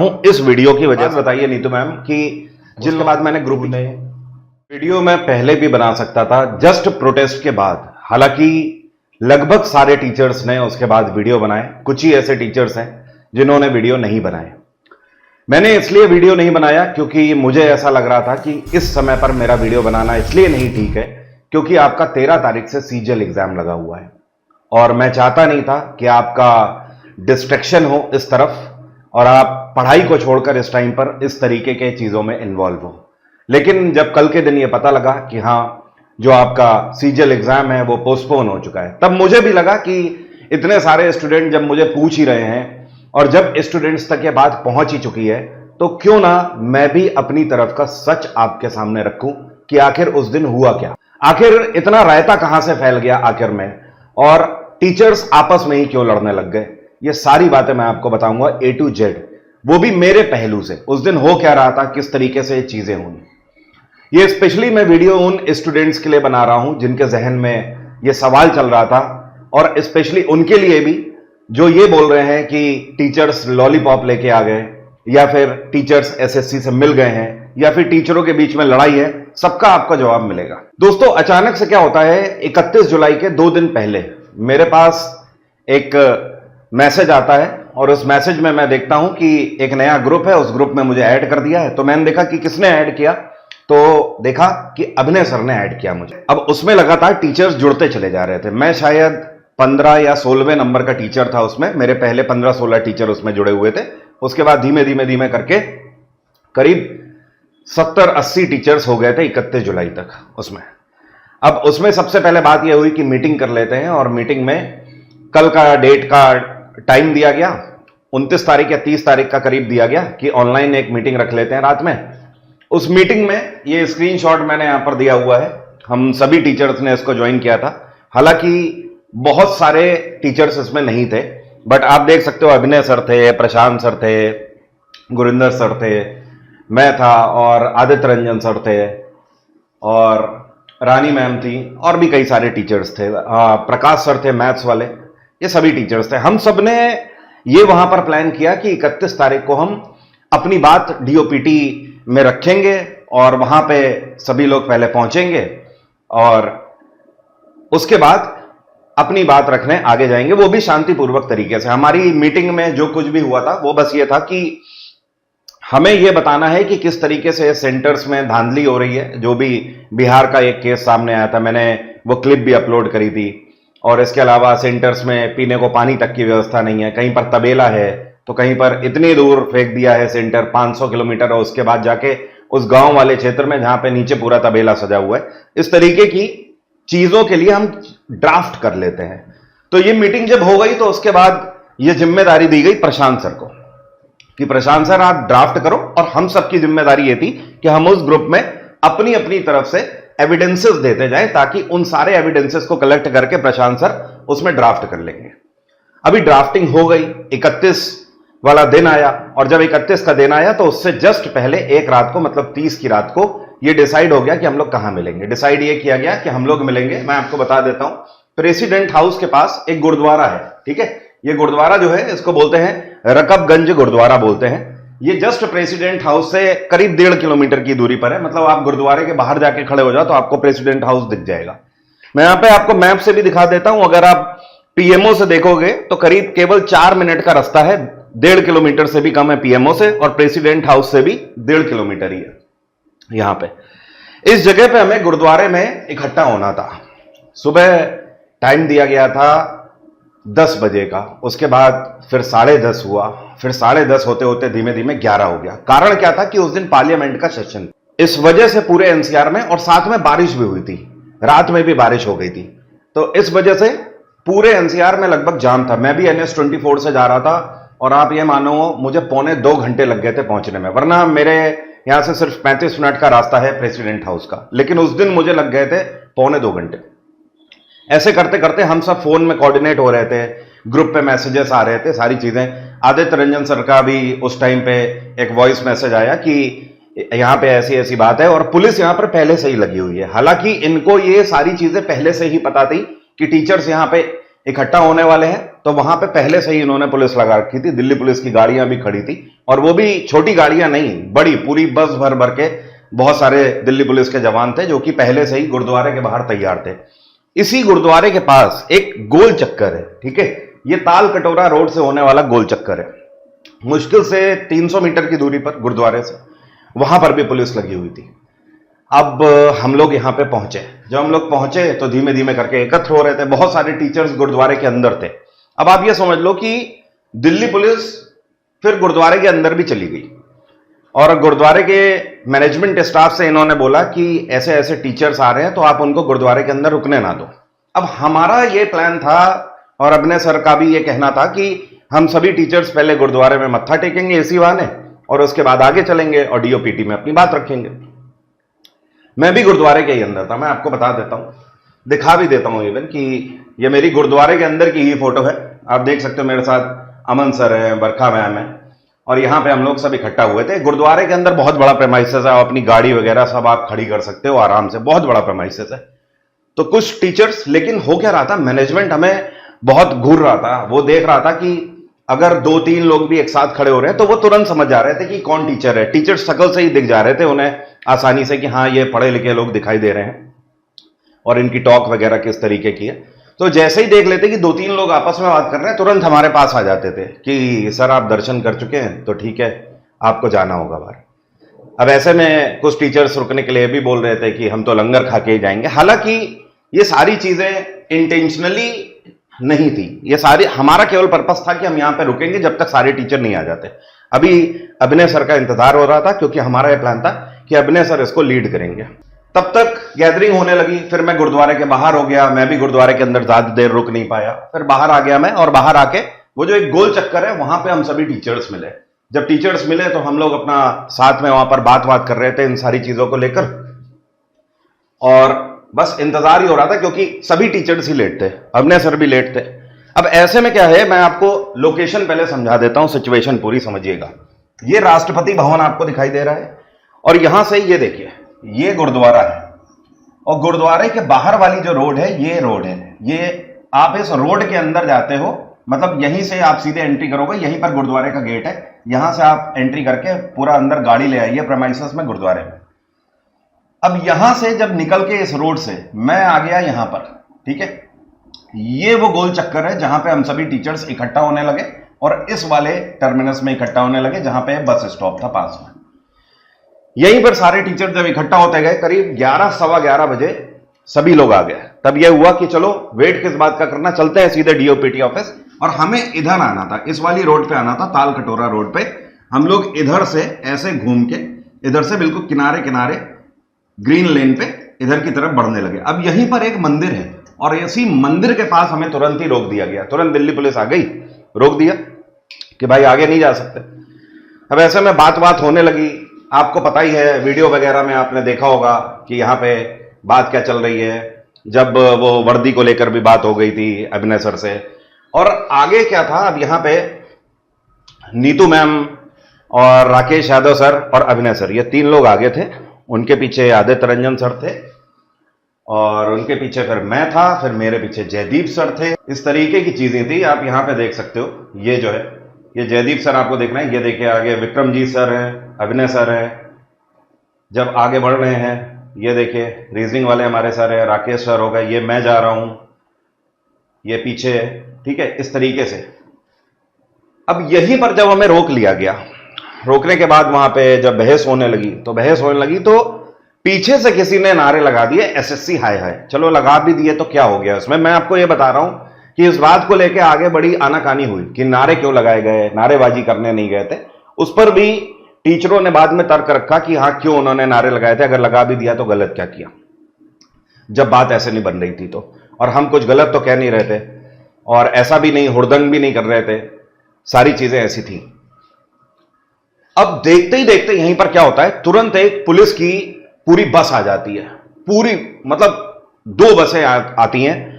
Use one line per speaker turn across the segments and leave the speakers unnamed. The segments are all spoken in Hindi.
हूं इस वीडियो की वजह से। बताइए नीतू मैम कि जिनके बाद मैंने ग्रुप ने वीडियो मैं पहले भी बना सकता था जस्ट प्रोटेस्ट के बाद, हालांकि लगभग सारे टीचर्स ने उसके बाद वीडियो बनाए, कुछ ही ऐसे टीचर्स हैं जिन्होंने वीडियो नहीं बनाए। मैंने इसलिए वीडियो नहीं बनाया क्योंकि मुझे ऐसा लग रहा था कि इस समय पर मेरा वीडियो बनाना इसलिए नहीं ठीक है क्योंकि आपका 13 तारीख से सीजीएल एग्जाम लगा हुआ है और मैं चाहता नहीं था कि आपका डिस्ट्रैक्शन हो इस तरफ और आप पढ़ाई को छोड़कर इस टाइम पर इस तरीके के चीजों में इन्वॉल्व हो। लेकिन जब कल के दिन ये पता लगा कि हाँ जो आपका सीजीएल एग्जाम है वो पोस्टपोन हो चुका है, तब मुझे भी लगा कि इतने सारे स्टूडेंट जब मुझे पूछ ही रहे हैं और जब स्टूडेंट्स तक ये बात पहुंच ही चुकी है तो क्यों ना मैं भी अपनी तरफ का सच आपके सामने रखूं कि आखिर उस दिन हुआ क्या, आखिर इतना रायता कहां से फैल गया आखिर में, और टीचर्स आपस में ही क्यों लड़ने लग गए। ये सारी बातें मैं आपको बताऊंगा A to Z, वो भी मेरे पहलू से। उस दिन हो क्या रहा था, किस तरीके से ये चीजें हुई। ये स्पेशली मैं वीडियो उन स्टूडेंट्स के लिए बना रहा हूं जिनके जहन में ये सवाल चल रहा था और स्पेशली उनके लिए भी जो ये बोल रहे हैं कि टीचर्स लॉलीपॉप लेके आ गए या फिर टीचर्स एसएससी से मिल गए हैं या फिर टीचरों के बीच में लड़ाई है। सबका आपका जवाब मिलेगा। दोस्तों अचानक से क्या होता है, 31 जुलाई के 2 दिन पहले मेरे पास एक मैसेज आता है और उस मैसेज में मैं देखता हूं कि एक नया ग्रुप है, उस ग्रुप में मुझे ऐड कर दिया है। तो मैंने देखा कि किसने ऐड किया, तो देखा कि अभिनय सर ने ऐड किया मुझे। अब उसमें लगातार टीचर्स जुड़ते चले जा रहे थे। मैं शायद 15 या 16वें नंबर का टीचर था उसमें, मेरे पहले 15-16 टीचर उसमें जुड़े हुए थे। उसके बाद धीमे धीमे धीमे करके करीब 70-80 टीचर्स हो गए थे 31 जुलाई तक उसमें। अब उसमें सबसे पहले बात यह हुई कि मीटिंग कर लेते हैं और मीटिंग में कल का डेट का टाइम दिया गया, 29 तारीख या 30 तारीख का करीब दिया गया कि ऑनलाइन एक मीटिंग रख लेते हैं रात में। उस मीटिंग में ये स्क्रीनशॉट मैंने यहां पर दिया हुआ है, हम सभी टीचर्स ने इसको ज्वाइन किया था। हालांकि बहुत सारे टीचर्स इसमें नहीं थे, बट आप देख सकते हो अभिनय सर थे, प्रशांत सर थे, गुरिंदर सर थे, मैं था और आदित्य रंजन सर थे और रानी मैम थी और भी कई सारे टीचर्स थे, प्रकाश सर थे मैथ्स वाले, ये सभी टीचर्स थे। हम सब ने ये वहां पर प्लान किया कि 31 तारीख को हम अपनी बात डीओपीटी में रखेंगे और वहां पे सभी लोग पहले पहुंचेंगे और उसके बाद अपनी बात रखने आगे जाएंगे, वो भी शांतिपूर्वक तरीके से। हमारी मीटिंग में जो कुछ भी हुआ था वो बस ये था कि हमें यह बताना है कि किस तरीके से सेंटर्स में धांधली हो रही है। जो भी बिहार का एक केस सामने आया था, मैंने वो क्लिप भी अपलोड करी थी। और इसके अलावा सेंटर्स में पीने को पानी तक की व्यवस्था नहीं है, कहीं पर तबेला है तो कहीं पर इतनी दूर फेंक दिया है सेंटर 500 किलोमीटर और उसके बाद जाके उस गांव वाले क्षेत्र में जहां पे नीचे पूरा तबेला सजा हुआ है। इस तरीके की चीजों के लिए हम ड्राफ्ट कर लेते हैं। तो ये मीटिंग जब हो गई तो उसके बाद ये जिम्मेदारी दी गई प्रशांत सर को कि प्रशांत सर आप ड्राफ्ट करो, और हम सबकी जिम्मेदारी ये थी कि हम उस ग्रुप में अपनी अपनी तरफ से एविडेंसेस देते जाएं ताकि उन सारे एविडेंसेस को कलेक्ट करके प्रशांत सर उसमें ड्राफ्ट कर लेंगे। अभी ड्राफ्टिंग हो गई, 31 वाला दिन आया और जब 31 का दिन आया तो उससे जस्ट पहले एक रात को, मतलब 30 की रात को ये डिसाइड हो गया कि हम लोग कहां मिलेंगे। डिसाइड ये किया गया कि हम लोग मिलेंगे, मैं आपको बता देता हूं, प्रेसिडेंट हाउस के पास एक गुरुद्वारा है, ठीक है। ये गुरुद्वारा जो है इसको बोलते हैं रकबगंज गुरुद्वारा बोलते हैं। ये जस्ट प्रेसिडेंट हाउस से करीब 1.5 किलोमीटर की दूरी पर है, मतलब आप गुरुद्वारे के बाहर जाके खड़े हो जाओ तो आपको प्रेसिडेंट हाउस दिख जाएगा। मैं यहां पे आपको मैप से भी दिखा देता हूं, अगर आप पीएमओ से देखोगे तो करीब केवल 4 मिनट का रास्ता है, 1.5 किलोमीटर से भी कम है पीएमओ से, और प्रेसिडेंट हाउस से भी 1.5 किलोमीटर ही है। यहां पे इस जगह पे हमें गुरुद्वारे में इकट्ठा होना था। सुबह टाइम दिया गया था 10 बजे का, उसके बाद फिर 10:30 हुआ, फिर 10:30 होते होते धीमे धीमे 11 हो गया। कारण क्या था कि उस दिन पार्लियामेंट का सेशन, इस वजह से पूरे एनसीआर में, और साथ में बारिश भी हुई थी, रात में भी बारिश हो गई थी, तो इस वजह से पूरे एनसीआर में लगभग जाम था। मैं भी NH 24 से जा रहा था और आप ये मानो मुझे 1.25 घंटे लग गए थे पहुंचने में, वरना मेरे यहां से सिर्फ 35 मिनट का रास्ता है प्रेसिडेंट हाउस का, लेकिन उस दिन मुझे लग गए थे 1.25 घंटे। ऐसे करते करते हम सब फोन में कोऑर्डिनेट हो रहे थे, ग्रुप पे मैसेजेस आ रहे थे, सारी चीजें। आदित्य रंजन सर का भी उस टाइम पे एक वॉइस मैसेज आया कि यहां पे ऐसी ऐसी बात है, और पुलिस यहां पर पहले से ही लगी हुई है। हालांकि इनको ये सारी चीजें पहले से ही पता थी कि टीचर्स यहां पे इकट्ठा होने वाले हैं, तो वहां पे पहले से ही इन्होंने पुलिस लगा रखी थी। दिल्ली पुलिस की गाड़ियां भी खड़ी थी, और वो भी छोटी गाड़ियां नहीं, बड़ी पूरी बस भर भर के बहुत सारे दिल्ली पुलिस के जवान थे जो कि पहले से ही गुरुद्वारे के बाहर तैयार थे। इसी गुरुद्वारे के पास एक गोल चक्कर है, ठीक है, ये ताल कटोरा रोड से होने वाला गोल चक्कर है, मुश्किल से 300 मीटर की दूरी पर गुरुद्वारे से, वहां पर भी पुलिस लगी हुई थी। अब हम लोग यहां पे पहुंचे, जब हम लोग पहुंचे तो धीमे धीमे करके एकत्र हो रहे थे, बहुत सारे टीचर्स गुरुद्वारे के अंदर थे। अब आप ये समझ लो कि दिल्ली पुलिस फिर गुरुद्वारे के अंदर भी चली गई, और गुरुद्वारे के मैनेजमेंट स्टाफ से इन्होंने बोला कि ऐसे ऐसे टीचर्स आ रहे हैं, तो आप उनको गुरुद्वारे के अंदर रुकने ना दो। अब हमारा ये प्लान था, और अपने सर का भी ये कहना था कि हम सभी टीचर्स पहले गुरुद्वारे में मत्था टेकेंगे इसी बहाने, और उसके बाद आगे चलेंगे और डीओपीटी में अपनी बात रखेंगे। मैं भी गुरुद्वारे के ही अंदर था, मैं आपको बता देता हूं, दिखा भी देता हूं इवन कि ये मेरी गुरुद्वारे के अंदर की ही फोटो है। आप देख सकते हो मेरे साथ अमन सर है, बरखा मैम है, और यहां पे हम लोग सब इकट्ठा हुए थे। गुरुद्वारे के अंदर बहुत बड़ा प्रेमाइसेस है, अपनी गाड़ी वगैरह सब आप खड़ी कर सकते हो आराम से, बहुत बड़ा प्रेमाइसेस है। तो कुछ टीचर्स, लेकिन हो क्या रहा था, मैनेजमेंट हमें बहुत घूर रहा था, वो देख रहा था कि अगर 2-3 लोग भी एक साथ खड़े हो रहे हैं तो वो तुरंत समझ जा रहे थे कि कौन टीचर है। टीचर शक्ल से ही दिख जा रहे थे उन्हें आसानी से कि हाँ ये पढ़े लिखे लोग दिखाई दे रहे हैं, और इनकी टॉक वगैरह किस तरीके की है। तो जैसे ही देख लेते कि 2-3 लोग आपस में बात कर रहे हैं, तुरंत हमारे पास आ जाते थे कि सर आप दर्शन कर चुके हैं तो ठीक है, आपको जाना होगा बाहर। अब ऐसे में कुछ टीचर्स रुकने के लिए भी बोल रहे थे कि हम तो लंगर खा के ही जाएंगे। हालांकि ये सारी चीजें इंटेंशनली नहीं थी, ये सारी हमारा केवल पर्पस था कि हम यहां पे रुकेंगे जब तक सारे टीचर नहीं आ जाते। अभी अभिनय सर का इंतजार हो रहा था, क्योंकि हमारा यह प्लान था कि अभिनय सर इसको लीड करेंगे। तब तक गैदरिंग होने लगी, फिर मैं गुरुद्वारे के बाहर हो गया, मैं भी गुरुद्वारे के अंदर ज्यादा देर रुक नहीं पाया, फिर बाहर आ गया मैं, और बाहर आके वो जो एक गोल चक्कर है वहां पे हम सभी टीचर्स मिले। जब टीचर्स मिले तो हम लोग अपना साथ में वहां पर बात कर रहे थे इन सारी चीजों को लेकर, और बस इंतजार ही हो रहा था क्योंकि सभी टीचर्स ही लेट थे, अभिनय सर भी लेट थे। अब ऐसे में क्या है, मैं आपको लोकेशन पहले समझा देता हूं, सिचुएशन पूरी समझिएगा। ये राष्ट्रपति भवन आपको दिखाई दे रहा है, और यहां से ये देखिए ये गुरुद्वारा है, और गुरुद्वारे के बाहर वाली जो रोड है ये रोड है, ये आप इस रोड के अंदर जाते हो, मतलब यहीं से आप सीधे एंट्री करोगे, यहीं पर गुरुद्वारे का गेट है, यहां से आप एंट्री करके पूरा अंदर गाड़ी ले आइए प्रेमाइसेस में गुरुद्वारे में। अब यहां से जब निकल के इस रोड से मैं आ गया यहां पर, ठीक है, ये वो गोल चक्कर है जहां पे हम सभी टीचर्स इकट्ठा होने लगे, और इस वाले टर्मिनस में इकट्ठा होने लगे जहां पे बस स्टॉप था पास में। यहीं पर सारे टीचर जब इकट्ठा होते गए, करीब 11 सवा 11 बजे सभी लोग आ गए। तब यह हुआ कि चलो वेट किस बात का करना, चलते हैं सीधे डीओपीटी ऑफिस। और हमें इधर आना था, इस वाली रोड पे आना था, ताल कटोरा रोड पे। हम लोग इधर से ऐसे घूम के, इधर से बिल्कुल किनारे किनारे ग्रीन लेन पे इधर की तरफ बढ़ने लगे। अब यहीं पर एक मंदिर है, और इसी मंदिर के पास हमें तुरंत ही रोक दिया गया, तुरंत दिल्ली पुलिस आ गई, रोक दिया कि भाई आगे नहीं जा सकते। अब ऐसे में बात होने लगी, आपको पता ही है, वीडियो वगैरह में आपने देखा होगा कि यहां पे बात क्या चल रही है। जब वो वर्दी को लेकर भी बात हो गई थी अभिनय सर से, और आगे क्या था, अब यहां पे नीतू मैम और राकेश यादव सर और अभिनय सर, ये 3 लोग आगे थे, उनके पीछे आदित्य रंजन सर थे, और उनके पीछे फिर मैं था, फिर मेरे पीछे जयदीप सर थे। इस तरीके की चीजें थी, आप यहां पे देख सकते हो। ये जो है, ये जयदीप सर आपको देखना है, ये देखिए आगे विक्रमजीत सर हैं, अभिनय सर हैं। जब आगे बढ़ रहे हैं, ये देखिए रीजनिंग वाले हमारे सर है, राकेश सर हो गए, ये मैं जा रहा हूं, ये पीछे है, ठीक है, इस तरीके से। अब यहीं पर जब हमें रोक लिया गया, रोकने के बाद वहां पे जब बहस होने लगी तो पीछे से किसी ने नारे लगा दिए, एसएससी हाय हाय। चलो लगा भी दिए तो क्या हो गया उसमें, मैं आपको ये बता रहा हूं कि इस बात को लेकर आगे बड़ी आनाकानी हुई कि नारे क्यों लगाए गए, नारेबाजी करने नहीं गए थे। उस पर भी टीचरों ने बाद में तर्क रखा कि हाँ क्यों उन्होंने नारे लगाए थे, अगर लगा भी दिया तो गलत क्या किया, जब बात ऐसे नहीं बन रही थी तो। और हम कुछ गलत तो कह नहीं रहे थे, और ऐसा भी नहीं, हुड़दंग भी नहीं कर रहे थे, सारी चीजें ऐसी थी। अब देखते ही देखते यहीं पर क्या होता है, तुरंत एक पुलिस की पूरी बस आ जाती है, पूरी मतलब 2 बसें आती हैं।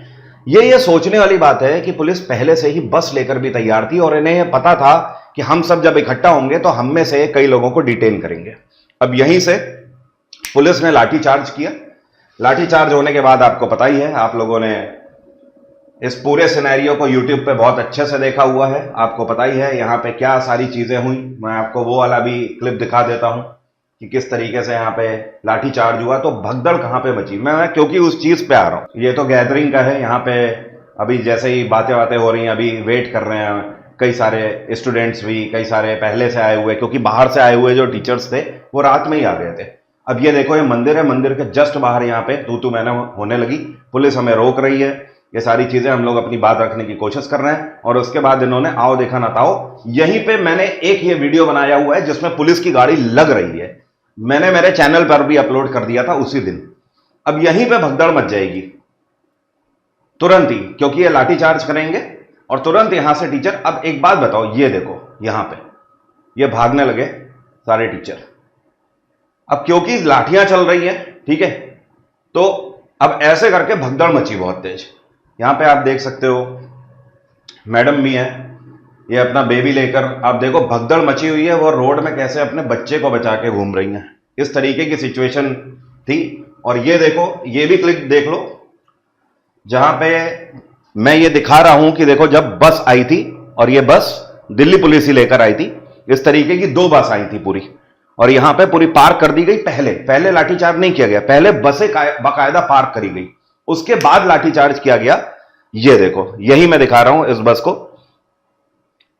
ये सोचने वाली बात है कि पुलिस पहले से ही बस लेकर भी तैयार थी, और इन्हें पता था कि हम सब जब इकट्ठा होंगे तो हम में से कई लोगों को डिटेन करेंगे। अब यहीं से पुलिस ने लाठीचार्ज किया। लाठीचार्ज होने के बाद आपको पता ही है, आप लोगों ने इस पूरे सिनेरियो को यूट्यूब पे बहुत अच्छे से देखा हुआ है, आपको पता ही है यहाँ पे क्या सारी चीजें हुई। मैं आपको वो वाला भी क्लिप दिखा देता हूँ कि किस तरीके से यहाँ पे लाठीचार्ज हुआ, तो भगदड़ कहाँ पे मची। मैं क्योंकि उस चीज पे आ रहा हूँ। ये तो गैदरिंग का है, यहाँ पे अभी जैसे ही बातें हो रही हैं, अभी वेट कर रहे हैं कई सारे स्टूडेंट्स भी, कई सारे पहले से आए हुए, क्योंकि बाहर से आए हुए जो टीचर्स थे वो रात में ही आ गए थे। अब ये देखो, ये मंदिर है, मंदिर के जस्ट बाहर यहाँ पे तू मैंने होने लगी, पुलिस हमें रोक रही है। ये सारी चीजें हम लोग अपनी बात रखने की कोशिश कर रहे हैं, और उसके बाद इन्होंने आओ देखा ना ताओ। यहीं पे मैंने एक ये वीडियो बनाया हुआ है जिसमें पुलिस की गाड़ी लग रही है, मैंने मेरे चैनल पर भी अपलोड कर दिया था उसी दिन। अब यहीं पे भगदड़ मच जाएगी तुरंत ही, क्योंकि ये लाठीचार्ज करेंगे और तुरंत यहां से टीचर। अब एक बात बताओ, ये देखो यहां पे ये भागने लगे सारे टीचर। अब क्योंकि लाठियां चल रही है, ठीक है, तो अब ऐसे करके भगदड़ मची बहुत तेज। यहां पे आप देख सकते हो मैडम भी है, ये अपना बेबी लेकर, आप देखो भगदड़ मची हुई है। वो रोड में कैसे अपने बच्चे को बचा के घूम रही हैं, इस तरीके की सिचुएशन थी। और ये देखो, ये भी क्लिप देख लो जहां पे मैं ये दिखा रहा हूं कि देखो जब बस आई थी, और ये बस दिल्ली पुलिस ही लेकर आई थी, इस तरीके की 2 बस आई थी पूरी, और यहां पे पूरी पार्क कर दी गई। पहले लाठीचार्ज नहीं किया गया, पहले बसें बाकायदा पार्क करी गई, उसके बाद लाठीचार्ज किया गया। ये देखो, यही मैं दिखा रहा हूं इस बस को,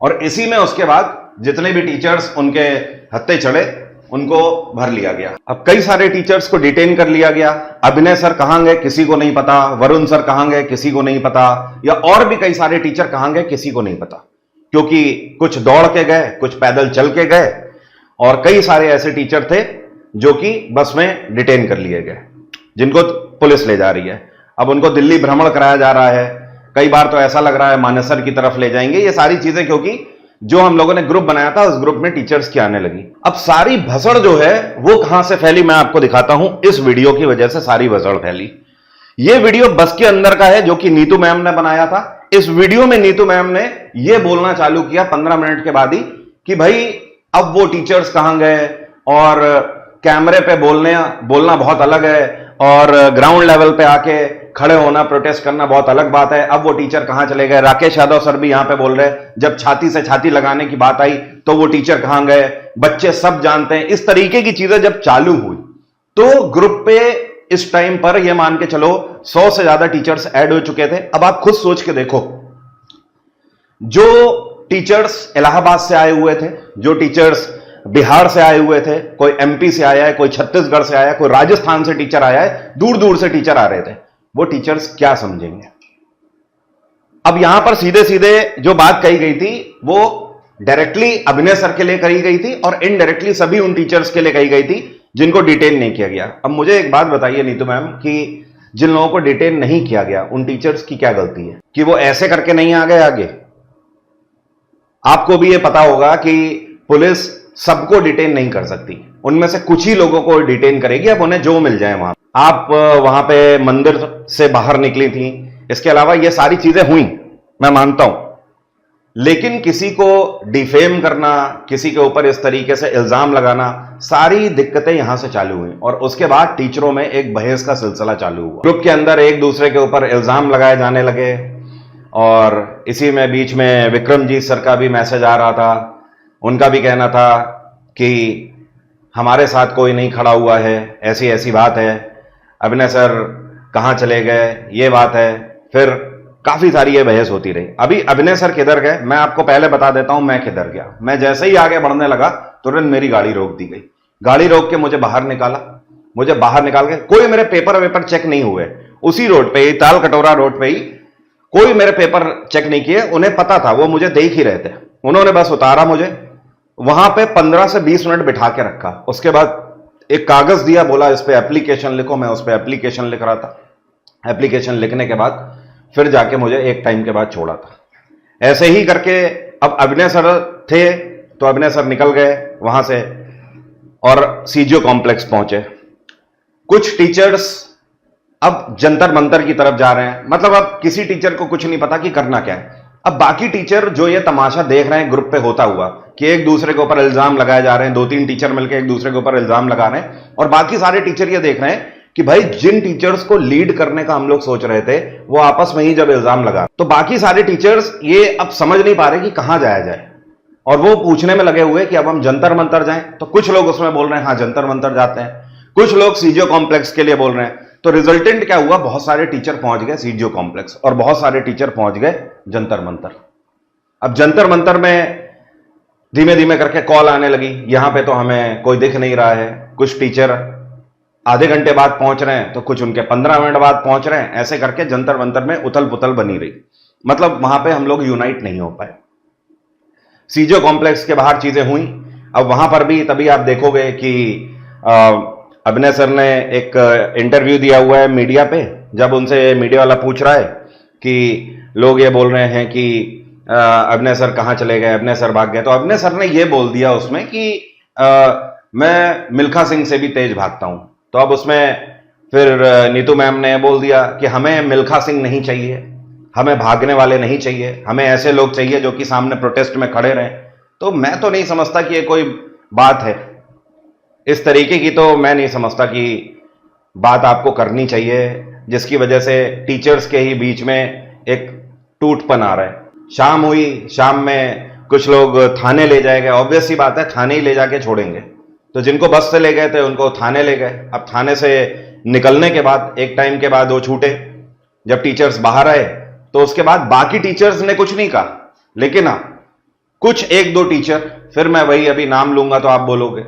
और इसी में उसके बाद जितने भी टीचर्स उनके हत्थे चढ़े उनको भर लिया गया। अब कई सारे टीचर्स को डिटेन कर लिया गया। अभिनय सर कहां गए किसी को नहीं पता, वरुण सर कहां गए किसी को नहीं पता, या और भी कई सारे टीचर कहां गए किसी को नहीं पता, क्योंकि कुछ दौड़ के गए, कुछ पैदल चल के गए, और कई सारे ऐसे टीचर थे जो कि बस में डिटेन कर लिए गए, जिनको पुलिस ले जा रही है। अब उनको दिल्ली भ्रमण कराया जा रहा है, कई बार तो ऐसा लग रहा है मानेसर की तरफ ले जाएंगे। ये सारी चीजें क्योंकि जो हम लोगों ने ग्रुप बनाया था उस ग्रुप में टीचर्स की आने लगी। अब सारी भसड़ जो है वो कहां से फैली मैं आपको दिखाता हूं। इस वीडियो की वजह से सारी भसड़ फैली। ये वीडियो बस के अंदर का है जो कि नीतू मैम ने बनाया था। इस वीडियो में नीतू मैम ने यह बोलना चालू किया 15 मिनट के बाद ही कि भाई अब वो टीचर्स कहां गए, और कैमरे पे बोलना बहुत अलग है, और ग्राउंड लेवल पे आके खड़े होना, प्रोटेस्ट करना बहुत अलग बात है। अब वो टीचर कहां चले गए। राकेश यादव सर भी यहां पे बोल रहे हैं, जब छाती से छाती लगाने की बात आई तो वो टीचर कहां गए, बच्चे सब जानते हैं। इस तरीके की चीजें जब चालू हुई तो ग्रुप पे इस टाइम पर ये मान के चलो 100 से ज्यादा टीचर्स ऐड हो चुके थे। अब आप खुद सोच के देखो, जो टीचर्स इलाहाबाद से आए हुए थे, जो टीचर्स बिहार से आए हुए थे, कोई एमपी से आया है, कोई छत्तीसगढ़ से आया है, कोई राजस्थान से टीचर आया है, दूर दूर से टीचर आ रहे थे, वो टीचर्स क्या समझेंगे। अब यहां पर सीधे सीधे जो बात कही गई थी वो डायरेक्टली अभिनय सर के लिए कही गई थी, और इनडायरेक्टली सभी उन टीचर्स के लिए कही गई थी जिनको डिटेन नहीं किया गया। अब मुझे एक बात बताइए नीतू मैम, कि जिन लोगों को डिटेन नहीं किया गया उन टीचर्स की क्या गलती है कि वो ऐसे करके नहीं आ गए आगे। आपको भी ये पता होगा कि पुलिस सबको डिटेन नहीं कर सकती, उनमें से कुछ ही लोगों को डिटेन करेगी। अब उन्हें जो मिल जाए वहां, आप वहां पे मंदिर से बाहर निकली थी, इसके अलावा ये सारी चीजें हुई, मैं मानता हूं, लेकिन किसी को डिफेम करना, किसी के ऊपर इस तरीके से इल्जाम लगाना, सारी दिक्कतें यहां से चालू हुई। और उसके बाद टीचरों में एक बहस का सिलसिला चालू हुआ, ग्रुप के अंदर एक दूसरे के ऊपर इल्जाम लगाए जाने लगे, और इसी में बीच में विक्रमजीत सर का भी मैसेज आ रहा था। उनका भी कहना था कि हमारे साथ कोई नहीं खड़ा हुआ है, ऐसी ऐसी बात है, अभिनय सर कहां चले गए, ये बात है। फिर काफी सारी ये बहस होती रही। अभी अभिनय सर किधर गए मैं आपको पहले बता देता हूं, मैं किधर गया। मैं जैसे ही आगे बढ़ने लगा तुरंत मेरी गाड़ी रोक दी गई, गाड़ी रोक के मुझे बाहर निकाला। मुझे बाहर निकाल के कोई मेरे पेपर चेक नहीं हुए, उसी रोड पे ही, ताल कटोरा रोड पे ही कोई मेरे पेपर चेक नहीं किए। उन्हें पता था, वो मुझे देख ही रहे थे। उन्होंने बस उतारा मुझे, वहां पे 15 से 20 मिनट बिठा के रखा। उसके बाद एक कागज दिया, बोला इस पे एप्लीकेशन लिखो। मैं उस पे एप्लीकेशन लिख रहा था। एप्लीकेशन लिखने के बाद फिर जाके मुझे एक टाइम के बाद छोड़ा था। ऐसे ही करके अब अभिनय सर थे तो अभिनय सर निकल गए वहां से और सीजीओ कॉम्प्लेक्स पहुंचे। कुछ टीचर्स अब जंतर मंतर की तरफ जा रहे हैं, मतलब अब किसी टीचर को कुछ नहीं पता कि करना क्या है। अब बाकी टीचर जो ये तमाशा देख रहे हैं ग्रुप पे होता हुआ कि एक दूसरे के ऊपर इल्जाम लगाए जा रहे हैं, 2-3 टीचर मिलकर एक दूसरे के ऊपर इल्जाम लगा रहे हैं, और बाकी सारे टीचर ये देख रहे हैं कि भाई जिन टीचर्स को लीड करने का हम लोग सोच रहे थे वो आपस में ही जब इल्जाम लगा तो बाकी सारे टीचर्स ये अब समझ नहीं पा रहे कि कहां जाया जाए, और वो पूछने में लगे हुए कि अब हम जंतर मंतर जाएं। तो कुछ लोग उसमें बोल रहे हैं हाँ जंतर मंतर जाते हैं, कुछ लोग सीजीओ कॉम्प्लेक्स के लिए बोल रहे हैं। तो रिजल्टेंट क्या हुआ, बहुत सारे टीचर पहुंच गए सीजीओ कॉम्प्लेक्स और बहुत सारे टीचर पहुंच गए जंतर मंतर। अब जंतर मंतर में धीमे धीमे करके कॉल आने लगी, यहां पे तो हमें कोई दिख नहीं रहा है, कुछ टीचर आधे घंटे बाद पहुंच रहे हैं तो कुछ उनके 15 मिनट बाद पहुंच रहे हैं। ऐसे करके जंतर मंतर में उथल पुथल बनी रही, मतलब वहां पे हम लोग यूनाइट नहीं हो पाए। सीजीओ कॉम्प्लेक्स के बाहर चीजें हुई। अब वहां पर भी तभी आप देखोगे कि अभिनय सर ने एक इंटरव्यू दिया हुआ है मीडिया पे, जब उनसे मीडिया वाला पूछ रहा है कि लोग ये बोल रहे हैं कि अभिनय सर कहाँ चले गए, अभिनय सर भाग गए, तो अभिनय सर ने ये बोल दिया उसमें कि मैं मिल्खा सिंह से भी तेज भागता हूं। तो अब उसमें फिर नीतू मैम ने बोल दिया कि हमें मिल्खा सिंह नहीं चाहिए, हमें भागने वाले नहीं चाहिए, हमें ऐसे लोग चाहिए जो कि सामने प्रोटेस्ट में खड़े रहें। तो मैं तो नहीं समझता कि ये कोई बात है, इस तरीके की तो मैं नहीं समझता कि बात आपको करनी चाहिए जिसकी वजह से टीचर्स के ही बीच में एक टूटपन आ रहा है। शाम हुई, शाम में कुछ लोग थाने ले जाए गए, ऑब्वियस सी बात है थाने ही ले जाके छोड़ेंगे। तो जिनको बस से ले गए थे उनको थाने ले गए। अब थाने से निकलने के बाद एक टाइम के बाद वो छूटे, जब टीचर्स बाहर आए तो उसके बाद बाकी टीचर्स ने कुछ नहीं कहा, लेकिन हाँ कुछ एक दो टीचर, फिर मैं वही अभी नाम लूंगा तो आप बोलोगे,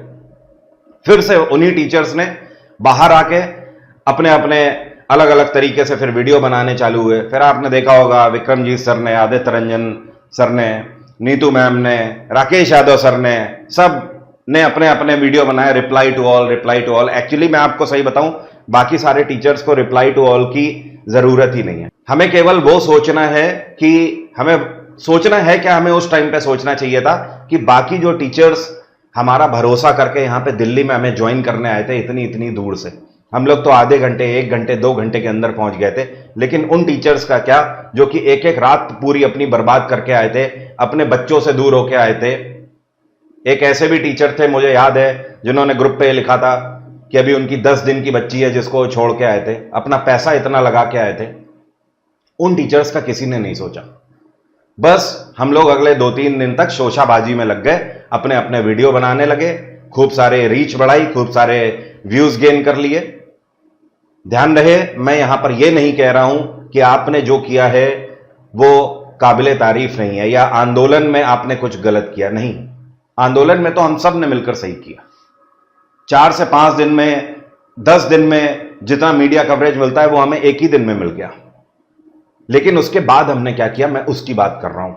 फिर से उन्हीं टीचर्स ने बाहर आके अपने अपने अलग अलग तरीके से फिर वीडियो बनाने चालू हुए। फिर आपने देखा होगा विक्रमजीत सर ने, आदित्य रंजन सर ने, नीतू मैम ने, राकेश यादव सर ने, सब ने अपने अपने वीडियो बनाए reply to all, reply to all. Actually मैं आपको सही बताऊं, बाकी सारे टीचर्स को रिप्लाई टू ऑल की जरूरत ही नहीं है। हमें केवल वो सोचना है कि हमें सोचना है क्या, हमें उस टाइम पे सोचना चाहिए था कि बाकी जो टीचर्स हमारा भरोसा करके यहां पे दिल्ली में हमें ज्वाइन करने आए थे इतनी इतनी दूर से, हम लोग तो आधे घंटे, 1 घंटे, 2 घंटे के अंदर पहुंच गए थे, लेकिन उन टीचर्स का क्या जो कि एक एक रात पूरी अपनी बर्बाद करके आए थे, अपने बच्चों से दूर होके आए थे। एक ऐसे भी टीचर थे मुझे याद है जिन्होंने ग्रुप पे लिखा था कि अभी उनकी 10 दिन की बच्ची है जिसको छोड़ के आए थे, अपना पैसा इतना लगा के आए थे। उन टीचर्स का किसी ने नहीं सोचा, बस हम लोग अगले 2-3 दिन तक शोशाबाजी में लग गए, अपने अपने वीडियो बनाने लगे, खूब सारे रीच बढ़ाई, खूब सारे व्यूज गेन कर लिए। ध्यान रहे, मैं यहां पर यह नहीं कह रहा हूं कि आपने जो किया है वो काबिले तारीफ नहीं है या आंदोलन में आपने कुछ गलत किया, नहीं। आंदोलन में तो हम सब ने मिलकर सही किया। 4 से 5 दिन में, 10 दिन में जितना मीडिया कवरेज मिलता है वो हमें एक ही दिन में मिल गया, लेकिन उसके बाद हमने क्या किया मैं उसकी बात कर रहा हूं।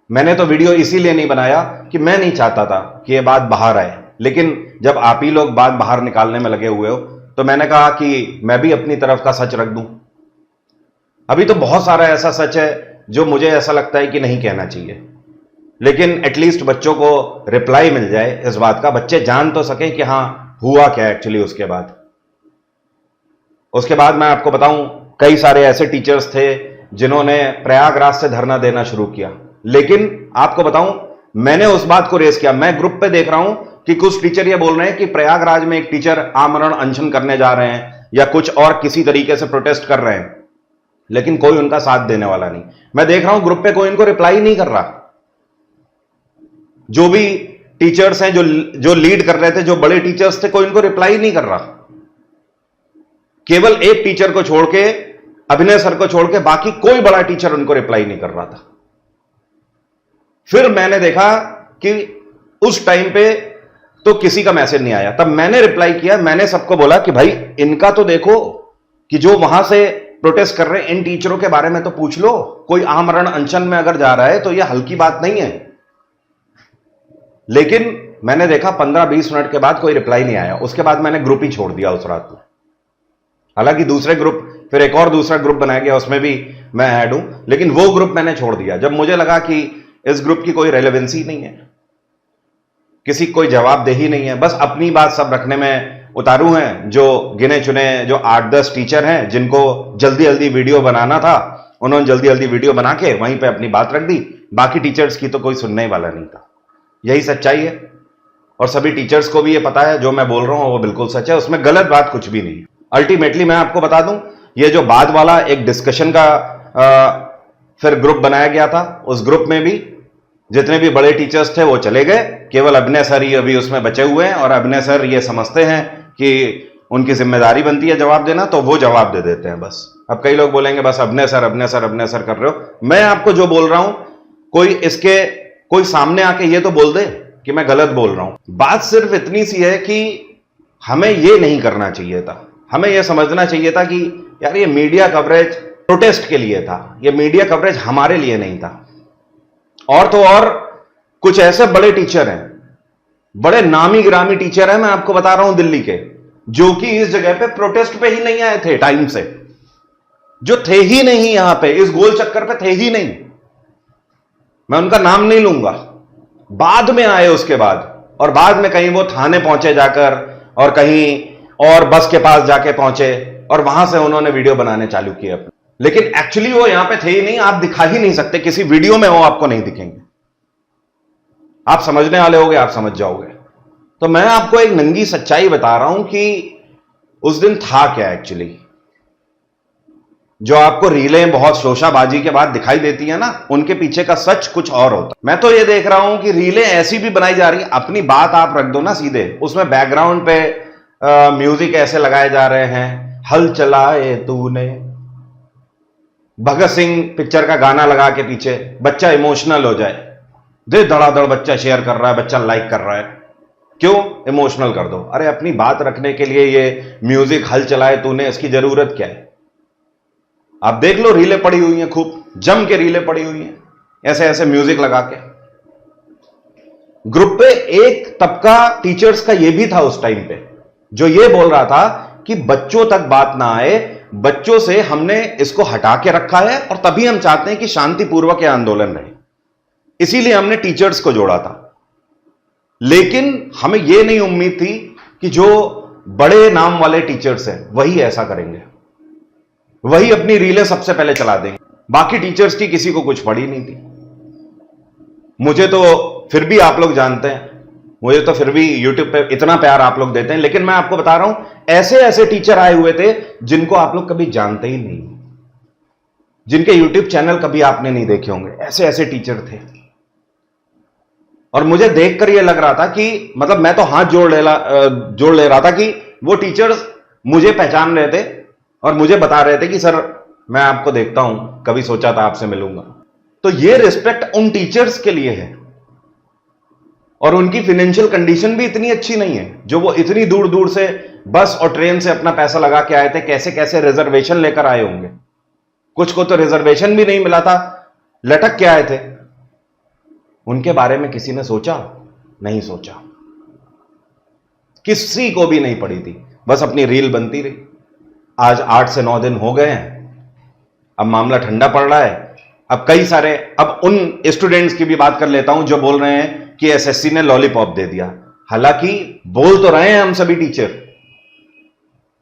मैंने तो वीडियो इसीलिए नहीं बनाया कि मैं नहीं चाहता था कि यह बात बाहर आए, लेकिन जब आप ही लोग बात बाहर निकालने में लगे हुए हो तो मैंने कहा कि मैं भी अपनी तरफ का सच रख दूं। अभी तो बहुत सारा ऐसा सच है जो मुझे ऐसा लगता है कि नहीं कहना चाहिए, लेकिन एटलीस्ट बच्चों को रिप्लाई मिल जाए इस बात का, बच्चे जान तो सके कि हां हुआ क्या एक्चुअली। उसके बाद मैं आपको बताऊं, कई सारे ऐसे टीचर्स थे जिन्होंने प्रयागराज से धरना देना शुरू किया, लेकिन आपको बताऊं मैंने उस बात को रेस किया। मैं ग्रुप पे देख रहा हूं कि कुछ टीचर ये बोल रहे हैं कि प्रयागराज में एक टीचर आमरण अनशन करने जा रहे हैं या कुछ और किसी तरीके से प्रोटेस्ट कर रहे हैं, लेकिन कोई उनका साथ देने वाला नहीं। मैं देख रहा हूं ग्रुप पे कोई इनको रिप्लाई नहीं कर रहा। जो भी टीचर्स हैं जो लीड कर रहे थे, जो बड़े टीचर्स थे, कोई इनको रिप्लाई नहीं कर रहा। केवल एक टीचर को छोड़ के, अभिनय सर को छोड़ के बाकी कोई बड़ा टीचर उनको रिप्लाई नहीं कर रहा था। फिर मैंने देखा कि उस टाइम पे तो किसी का मैसेज नहीं आया, तब मैंने रिप्लाई किया। मैंने सबको बोला कि भाई इनका तो देखो कि जो वहां से प्रोटेस्ट कर रहे हैं इन टीचरों के बारे में तो पूछ लो। कोई आमरण अनशन में अगर जा रहा है तो यह हल्की बात नहीं है। लेकिन मैंने देखा 15-20 मिनट के बाद कोई रिप्लाई नहीं आया। उसके बाद मैंने ग्रुप ही छोड़ दिया उस रात में। हालांकि दूसरे ग्रुप, फिर एक और दूसरा ग्रुप बनाया गया, उसमें भी मैं ऐड हूं, लेकिन वो ग्रुप मैंने छोड़ दिया जब मुझे लगा कि इस ग्रुप की कोई रेलेवेंसी नहीं है, किसी कोई जवाबदेही नहीं है। बस अपनी बात सब रखने में उतारू हैं। जो गिने चुने जो 8-10 टीचर हैं जिनको जल्दी जल्दी वीडियो बनाना था, उन्होंने जल्दी जल्दी वीडियो बना के वहीं पे अपनी बात रख दी। बाकी टीचर्स की तो कोई सुनने वाला नहीं था। यही सच्चाई है। और सभी टीचर्स को भी ये पता है जो मैं बोल रहा हूं वो बिल्कुल सच है, उसमें गलत बात कुछ भी नहीं है। अल्टीमेटली मैं आपको बता दूं, ये जो बाद वाला एक डिस्कशन का फिर ग्रुप बनाया गया था, उस ग्रुप में भी जितने भी बड़े टीचर्स थे वो चले गए, केवल अभिनय सर ही अभी उसमें बचे हुए हैं। और अभिनय सर ये समझते हैं कि उनकी जिम्मेदारी बनती है जवाब देना, तो वो जवाब दे देते हैं बस। अब कई लोग बोलेंगे बस अभिनय सर अभिनय सर अभिनय सर कर रहे हो। मैं आपको जो बोल रहा हूं, कोई सामने आके ये तो बोल दे कि मैं गलत बोल रहा हूं। बात सिर्फ इतनी सी है कि हमें ये नहीं करना चाहिए था, हमें यह समझना चाहिए था कि यार ये मीडिया कवरेज प्रोटेस्ट के लिए था, ये मीडिया कवरेज हमारे लिए नहीं था। और तो और कुछ ऐसे बड़े टीचर हैं, बड़े नामी गिरामी टीचर हैं, मैं आपको बता रहा हूं दिल्ली के, जो कि इस जगह पे प्रोटेस्ट पे ही नहीं आए थे टाइम से, जो थे ही नहीं यहां पे, इस गोल चक्कर पे थे ही नहीं। मैं उनका नाम नहीं लूंगा, बाद में आए उसके बाद, और बाद में कहीं वो थाने पहुंचे जाकर, और कहीं और बस के पास जाके पहुंचे, और वहां से उन्होंने वीडियो बनाने चालू किए अपने। लेकिन एक्चुअली वो यहां पे थे ही नहीं, आप दिखा ही नहीं सकते, किसी वीडियो में वो आपको नहीं दिखेंगे। आप समझने वाले होगे, आप समझ जाओगे। तो मैं आपको एक नंगी सच्चाई बता रहा हूं कि उस दिन था क्या एक्चुअली। जो आपको रीलें बहुत शोशाबाजी के बाद दिखाई देती है ना, उनके पीछे का सच कुछ और होता है। मैं तो ये देख रहा हूं कि रीलें ऐसी भी बनाई जा रही है, अपनी बात आप रख दो ना सीधे, उसमें बैकग्राउंड पे म्यूजिक ऐसे लगाए जा रहे हैं, हल चलाए तूने, भगत सिंह पिक्चर का गाना लगा के पीछे, बच्चा इमोशनल हो जाए, दे धड़ाधड़ बच्चा शेयर कर रहा है, बच्चा लाइक कर रहा है। क्यों इमोशनल कर दो? अरे अपनी बात रखने के लिए ये म्यूजिक हल चलाए तूने, इसकी जरूरत क्या है? आप देख लो, रीलें पड़ी हुई हैं, खूब जम के रीलें पड़ी हुई हैं, ऐसे ऐसे म्यूजिक लगा के। ग्रुप पे एक तबका टीचर्स का ये भी था उस टाइम पे, जो ये बोल रहा था कि बच्चों तक बात ना आए, बच्चों से हमने इसको हटा के रखा है, और तभी हम चाहते हैं कि शांतिपूर्वक यह आंदोलन रहे, इसीलिए हमने टीचर्स को जोड़ा था। लेकिन हमें यह नहीं उम्मीद थी कि जो बड़े नाम वाले टीचर्स हैं वही ऐसा करेंगे, वही अपनी रीलें सबसे पहले चला देंगे। बाकी टीचर्स की किसी को कुछ पड़ी नहीं थी। मुझे तो फिर भी आप लोग जानते हैं, मुझे तो फिर भी यूट्यूब पे इतना प्यार आप लोग देते हैं, लेकिन मैं आपको बता रहा हूं, ऐसे ऐसे टीचर आए हुए थे जिनको आप लोग कभी जानते ही नहीं, जिनके यूट्यूब चैनल कभी आपने नहीं देखे होंगे, ऐसे ऐसे टीचर थे। और मुझे देखकर यह लग रहा था कि मतलब मैं तो हाथ जोड़ ले रहा था कि वो टीचर्स मुझे पहचान रहे थे और मुझे बता रहे थे कि सर मैं आपको देखता हूं, कभी सोचा था आपसे मिलूंगा। तो ये रिस्पेक्ट उन टीचर्स के लिए है, और उनकी फाइनेंशियल कंडीशन भी इतनी अच्छी नहीं है, जो वो इतनी दूर दूर से बस और ट्रेन से अपना पैसा लगा के आए थे, कैसे कैसे रिजर्वेशन लेकर आए होंगे। कुछ को तो रिजर्वेशन भी नहीं मिला था, लटक के आए थे। उनके बारे में किसी ने सोचा? नहीं सोचा, किसी को भी नहीं पड़ी थी, बस अपनी रील बनती रही। आज 8 से 9 दिन हो गए हैं, अब मामला ठंडा पड़ रहा है। अब कई सारे, अब उन स्टूडेंट्स की भी बात कर लेता हूं जो बोल रहे हैं कि एसएससी ने लॉलीपॉप दे दिया। हालांकि बोल तो रहे हैं हम सभी टीचर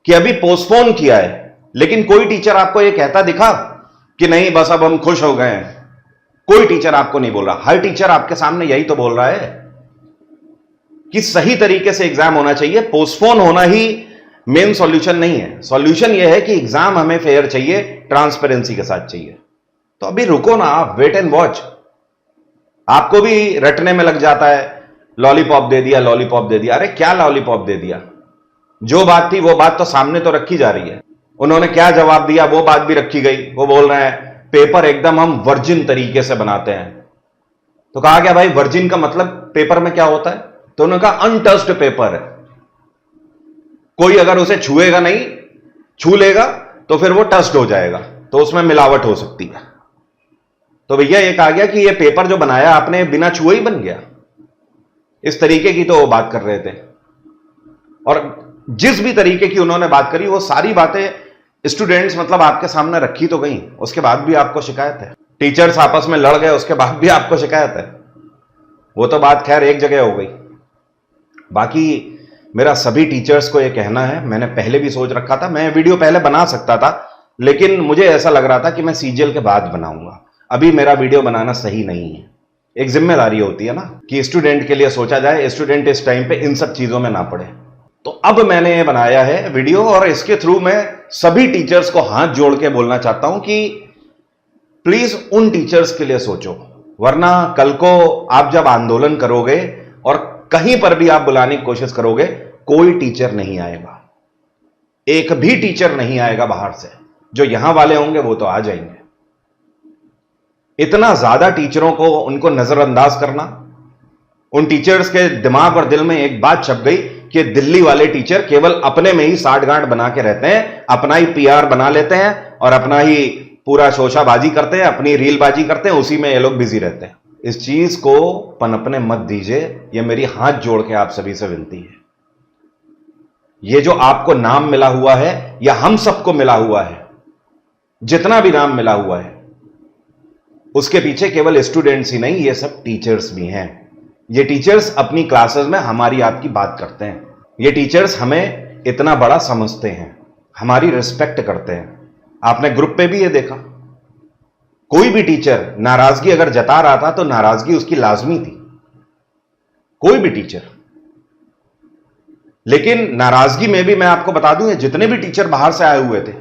कि अभी पोस्टपोन किया है, लेकिन कोई टीचर आपको यह कहता दिखा कि नहीं बस अब हम खुश हो गए हैं? कोई टीचर आपको नहीं बोल रहा। हर टीचर आपके सामने यही तो बोल रहा है कि सही तरीके से एग्जाम होना चाहिए, पोस्टपोन होना ही मेन सॉल्यूशन नहीं है। सॉल्यूशन यह है कि एग्जाम हमें फेयर चाहिए, ट्रांसपेरेंसी के साथ चाहिए। तो अभी रुको ना, आप वेट एंड वॉच। आपको भी रटने में लग जाता है, लॉलीपॉप दे दिया, लॉलीपॉप दे दिया। अरे क्या लॉलीपॉप दे दिया? जो बात थी वो बात तो सामने तो रखी जा रही है। उन्होंने क्या जवाब दिया वो बात भी रखी गई। वो बोल रहे हैं पेपर एकदम हम वर्जिन तरीके से बनाते हैं। तो कहा गया भाई वर्जिन का मतलब पेपर में क्या होता है? तो उन्होंने कहा अनटच्ड पेपर है, कोई अगर उसे छुएगा नहीं, छू लेगा तो फिर वो टस्ट हो जाएगा, तो उसमें मिलावट हो सकती है। तो भैया ये कहा गया कि ये पेपर जो बनाया आपने बिना छुए ही बन गया। इस तरीके की तो वो बात कर रहे थे, और जिस भी तरीके की उन्होंने बात करी वो सारी बातें स्टूडेंट्स मतलब आपके सामने रखी तो गई, उसके बाद भी आपको शिकायत है। टीचर्स आपस में लड़ गए, उसके बाद भी आपको शिकायत है। वो तो बात खैर एक जगह हो गई। बाकी मेरा सभी टीचर्स को यह कहना है, मैंने पहले भी सोच रखा था, मैं वीडियो पहले बना सकता था, लेकिन मुझे ऐसा लग रहा था कि मैं सीजीएल के बाद बनाऊंगा। अभी मेरा वीडियो बनाना सही नहीं है, एक जिम्मेदारी होती है ना कि स्टूडेंट के लिए सोचा जाए, स्टूडेंट इस टाइम पे इन सब चीजों में ना पड़े। तो अब मैंने ये बनाया है वीडियो और इसके थ्रू मैं सभी टीचर्स को हाथ जोड़ के बोलना चाहता हूं कि प्लीज उन टीचर्स के लिए सोचो, वरना कल को आप जब आंदोलन करोगे और कहीं पर भी आप बुलाने की कोशिश करोगे, कोई टीचर नहीं आएगा, एक भी टीचर नहीं आएगा बाहर से। जो यहां वाले होंगे वो तो आ जाएंगे। इतना ज्यादा टीचरों को उनको नजरअंदाज करना, उन टीचर्स के दिमाग और दिल में एक बात छप गई कि दिल्ली वाले टीचर केवल अपने में ही साठगांठ बना के रहते हैं, अपना ही पीआर बना लेते हैं और अपना ही पूरा शोशाबाजी करते हैं, अपनी रीलबाजी करते हैं, उसी में ये लोग बिजी रहते हैं। इस चीज को पनपने मत दीजिए, यह मेरी हाथ जोड़ के आप सभी से विनती है। ये जो आपको नाम मिला हुआ है या हम सबको मिला हुआ है, जितना भी नाम मिला हुआ है, उसके पीछे केवल स्टूडेंट्स ही नहीं, ये सब टीचर्स भी हैं। ये टीचर्स अपनी क्लासेस में हमारी आपकी बात करते हैं, ये टीचर्स हमें इतना बड़ा समझते हैं, हमारी रिस्पेक्ट करते हैं। आपने ग्रुप पे भी ये देखा, कोई भी टीचर नाराजगी अगर जता रहा था तो नाराजगी उसकी लाजमी थी, कोई भी टीचर। लेकिन नाराजगी में भी मैं आपको बता दूं, जितने भी टीचर बाहर से आए हुए थे,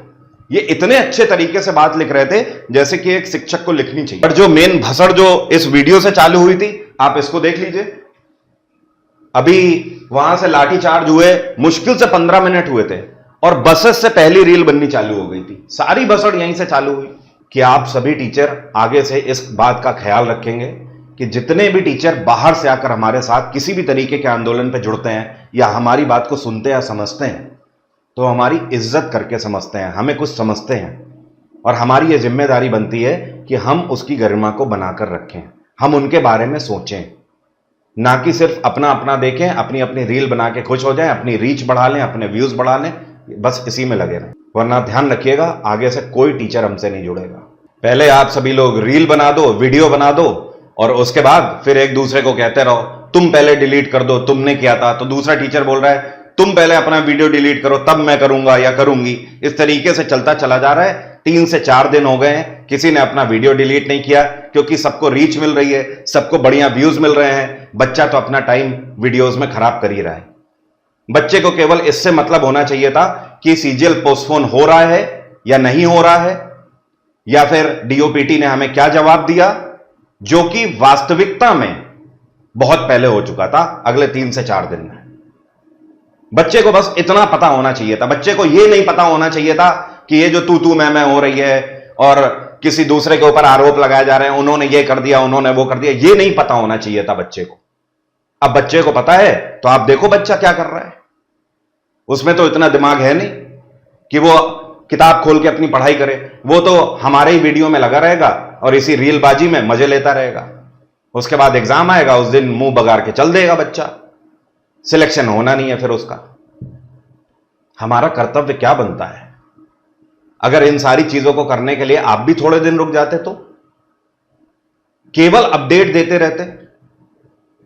ये इतने अच्छे तरीके से बात लिख रहे थे जैसे कि एक शिक्षक को लिखनी चाहिए। पर जो मेन भसड़ जो इस वीडियो से चालू हुई थी, आप इसको देख लीजिए। अभी वहां से लाठीचार्ज हुए, मुश्किल से 15 मिनट हुए थे और बसेस से पहली रील बननी चालू हो गई थी। सारी भसड़ यहीं से चालू हुई। कि आप सभी टीचर आगे से इस बात का ख्याल रखेंगे कि जितने भी टीचर बाहर से आकर हमारे साथ किसी भी तरीके के आंदोलन पर जुड़ते हैं या हमारी बात को सुनते या समझते हैं, तो हमारी इज्जत करके समझते हैं, हमें कुछ समझते हैं और हमारी यह जिम्मेदारी बनती है कि हम उसकी गरिमा को बनाकर रखें, हम उनके बारे में सोचें, ना कि सिर्फ अपना अपना देखें, अपनी अपनी रील बना के खुश हो जाएं, अपनी रीच बढ़ा लें, अपने व्यूज बढ़ा लें, बस इसी में लगे रहें। वरना ध्यान रखिएगा, आगे से कोई टीचर हमसे नहीं जुड़ेगा। पहले आप सभी लोग रील बना दो, वीडियो बना दो और उसके बाद फिर एक दूसरे को कहते रहो तुम पहले डिलीट कर दो, तुमने किया था। तो दूसरा टीचर बोल रहा है तुम पहले अपना वीडियो डिलीट करो तब मैं करूंगा या करूंगी। इस तरीके से चलता चला जा रहा है। 3 से 4 दिन हो गए हैं, किसी ने अपना वीडियो डिलीट नहीं किया, क्योंकि सबको रीच मिल रही है, सबको बढ़िया व्यूज मिल रहे हैं। बच्चा तो अपना टाइम वीडियोज में खराब कर ही रहा है। बच्चे को केवल इससे मतलब होना चाहिए था कि सीजीएल पोस्टपोन हो रहा है या नहीं हो रहा है, या फिर डीओपीटी ने हमें क्या जवाब दिया, जो कि वास्तविकता में बहुत पहले हो चुका था, अगले 3 से 4 दिन में। बच्चे को बस इतना पता होना चाहिए था। बच्चे को यह नहीं पता होना चाहिए था कि ये जो तू मैं हो रही है और किसी दूसरे के ऊपर आरोप लगाए जा रहे हैं, उन्होंने ये कर दिया, उन्होंने वो कर दिया, ये नहीं पता होना चाहिए था बच्चे को। अब बच्चे को पता है तो आप देखो बच्चा क्या कर रहा है। उसमें तो इतना दिमाग है नहीं कि वो किताब खोल के अपनी पढ़ाई करे, वो तो हमारे ही वीडियो में लगा रहेगा और इसी रीलबाजी में मजे लेता रहेगा। उसके बाद एग्जाम आएगा, उस दिन मुंह बगाड़ के चल देगा बच्चा, सिलेक्शन होना नहीं है फिर उसका। हमारा कर्तव्य क्या बनता है? अगर इन सारी चीजों को करने के लिए आप भी थोड़े दिन रुक जाते तो केवल अपडेट देते रहते,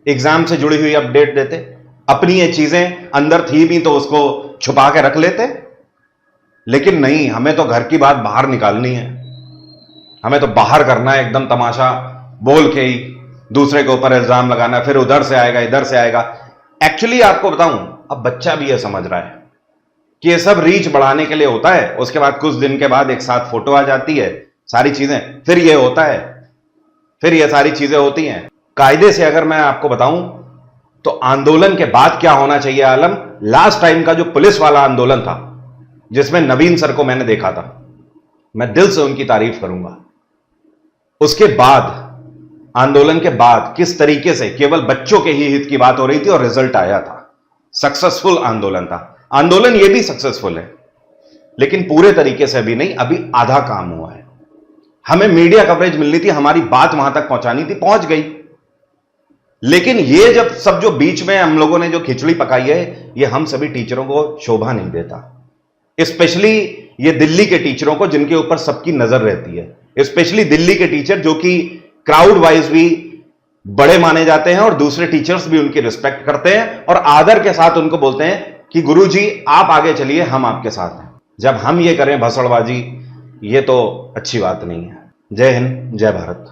एग्जाम से जुड़ी हुई अपडेट देते, अपनी ये चीजें अंदर थी भी तो उसको छुपा के रख लेते। लेकिन नहीं, हमें तो घर की बात बाहर निकालनी है, हमें तो बाहर करना है, एकदम तमाशा बोल के ही दूसरे के ऊपर इल्जाम लगाना, फिर उधर से आएगा इधर से आएगा। एक्चुअली आपको बताऊं, अब बच्चा भी यह समझ रहा है कि ये सब रीच बढ़ाने के लिए होता है। उसके बाद कुछ दिन के बाद एक साथ फोटो आ जाती है, सारी चीजें, फिर ये होता है, फिर ये सारी चीजें होती हैं। कायदे से अगर मैं आपको बताऊं तो आंदोलन के बाद क्या होना चाहिए आलम, लास्ट टाइम का जो पुलिस वाला आंदोलन था जिसमें नवीन सर को मैंने देखा था, मैं दिल से उनकी तारीफ करूंगा। उसके बाद आंदोलन के बाद किस तरीके से केवल बच्चों के ही हित की बात हो रही थी और रिजल्ट आया था, सक्सेसफुल आंदोलन था। आंदोलन ये भी सक्सेसफुल है, लेकिन पूरे तरीके से भी नहीं, अभी आधा काम हुआ है। हमें मीडिया कवरेज मिलनी थी, हमारी बात वहां तक पहुंचानी थी, पहुंच गई। लेकिन ये जब सब जो बीच में हम लोगों ने जो खिचड़ी पकाई है, ये हम सभी टीचरों को शोभा नहीं देता। स्पेशली ये दिल्ली के टीचरों को जिनके ऊपर सबकी नजर रहती है, स्पेशली दिल्ली के टीचर जो कि क्राउड वाइज भी बड़े माने जाते हैं और दूसरे टीचर्स भी उनकी रिस्पेक्ट करते हैं और आदर के साथ उनको बोलते हैं कि गुरुजी आप आगे चलिए, हम आपके साथ हैं। जब हम ये करें भसड़बाजी, ये तो अच्छी बात नहीं है। जय हिंद, जय भारत।